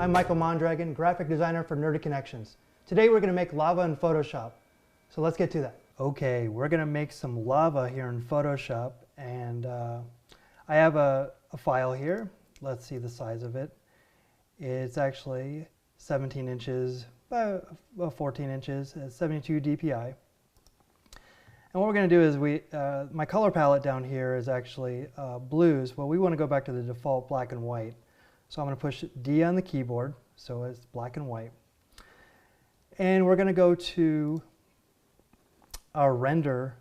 I'm Michael Mondragon, graphic designer for Nerdy Connections. Today we're going to make lava in Photoshop. So let's get to that. Okay, we're going to make some lava here in Photoshop, and I have a file here. Let's see the size of it. It's actually 17 inches, about 14 inches, 72 dpi. And what we're going to do is my color palette down here is actually blues. Well, we want to go back to the default black and white. So I'm going to push D on the keyboard, so it's black and white. And we're going to go to our render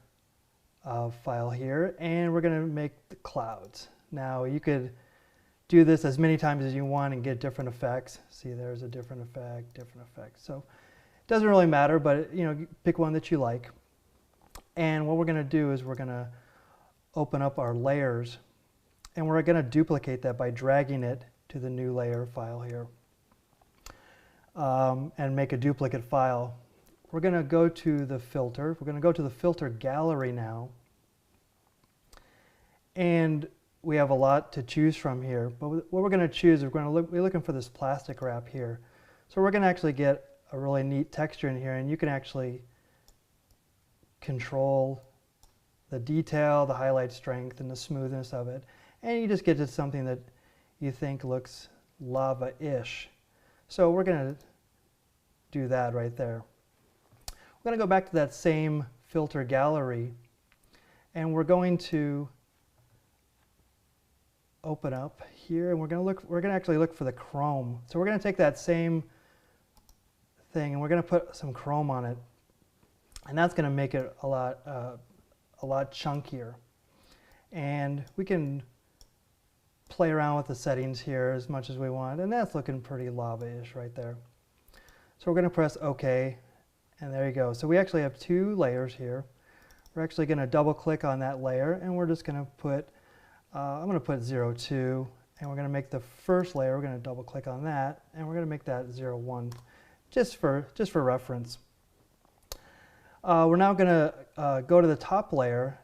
file here, and we're going to make the clouds. Now you could do this as many times as you want and get different effects. See, there's a different effect. So it doesn't really matter, but pick one that you like. And what we're going to do is we're going to open up our layers, and we're going to duplicate that by dragging it to the new layer file here and make a duplicate file. We're going to go to the filter. We're going to go to the filter gallery now, and we have a lot to choose from here, but what we're going to choose is we're looking for this plastic wrap here. So we're going to actually get a really neat texture in here, and you can actually control the detail, the highlight strength, and the smoothness of it, and you just get to something that you think looks lava-ish. So we're going to do that right there. We're going to go back to that same filter gallery, and we're going to open up here, and we're going to actually look for the chrome. So we're going to take that same thing, and we're going to put some chrome on it, and that's going to make it a lot chunkier. And we can play around with the settings here as much as we want, and that's looking pretty lava-ish right there. So we're going to press OK, and there you go. So we actually have two layers here. We're actually going to double click on that layer, and we're just going to put I'm going to put 02, and we're going to make the first layer, we're going to double click on that, and we're going to make that 01 just for reference. We're now going to go to the top layer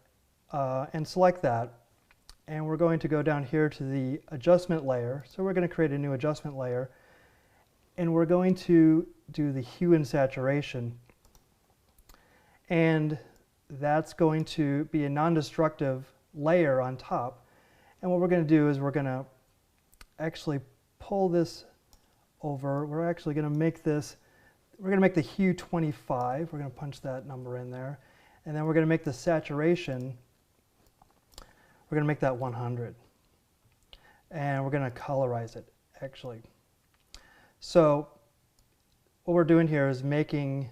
and select that, and we're going to go down here to the adjustment layer. So we're going to create a new adjustment layer, and we're going to do the hue and saturation, and that's going to be a non-destructive layer on top. And what we're going to do is we're going to actually pull this over. We're actually going to make this, we're going to make the hue 25. We're going to punch that number in there. And then we're going to make the saturation, we're going to make that 100. And we're going to colorize it, actually. So what we're doing here is making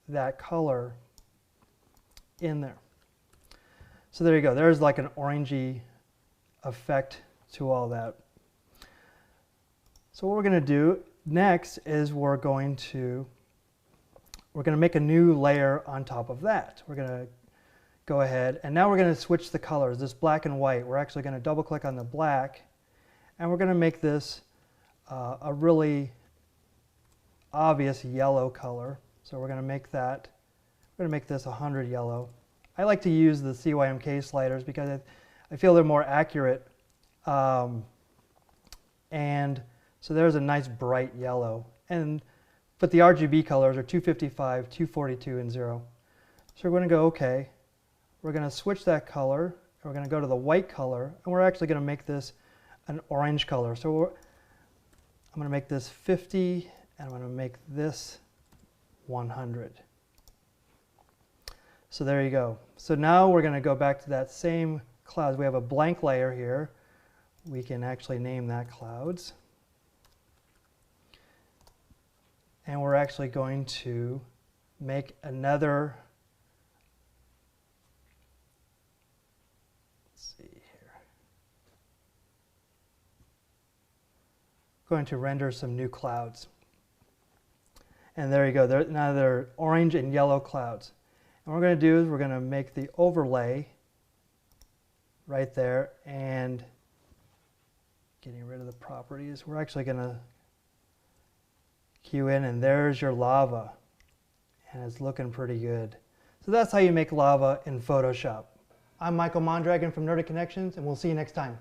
that color in there. So there you go. There's like an orangey effect to all that. So what we're going to do next is we're going to make a new layer on top of that. We're going to go ahead, and now we're going to switch the colors. This black and white, we're actually going to double click on the black, and we're going to make this a really obvious yellow color. So we're going to make this 100 yellow. I like to use the CYMK sliders because I feel they're more accurate. And so there's a nice bright yellow. But the RGB colors are 255, 242, and 0. So we're going to go OK. We're going to switch that color. We're going to go to the white color, and we're actually going to make this an orange color. So I'm going to make this 50, and I'm going to make this 100. So there you go. So now we're going to go back to that same clouds. We have a blank layer here. We can actually name that clouds. And we're actually going to make another, let's see here. Going to render some new clouds. And there you go. Now they're orange and yellow clouds. And what we're going to do is we're going to make the overlay right there, and getting rid of the properties. We're actually going to cue in, and there's your lava, and it's looking pretty good. So that's how you make lava in Photoshop. I'm Michael Mondragon from Nerdy Connections, and we'll see you next time.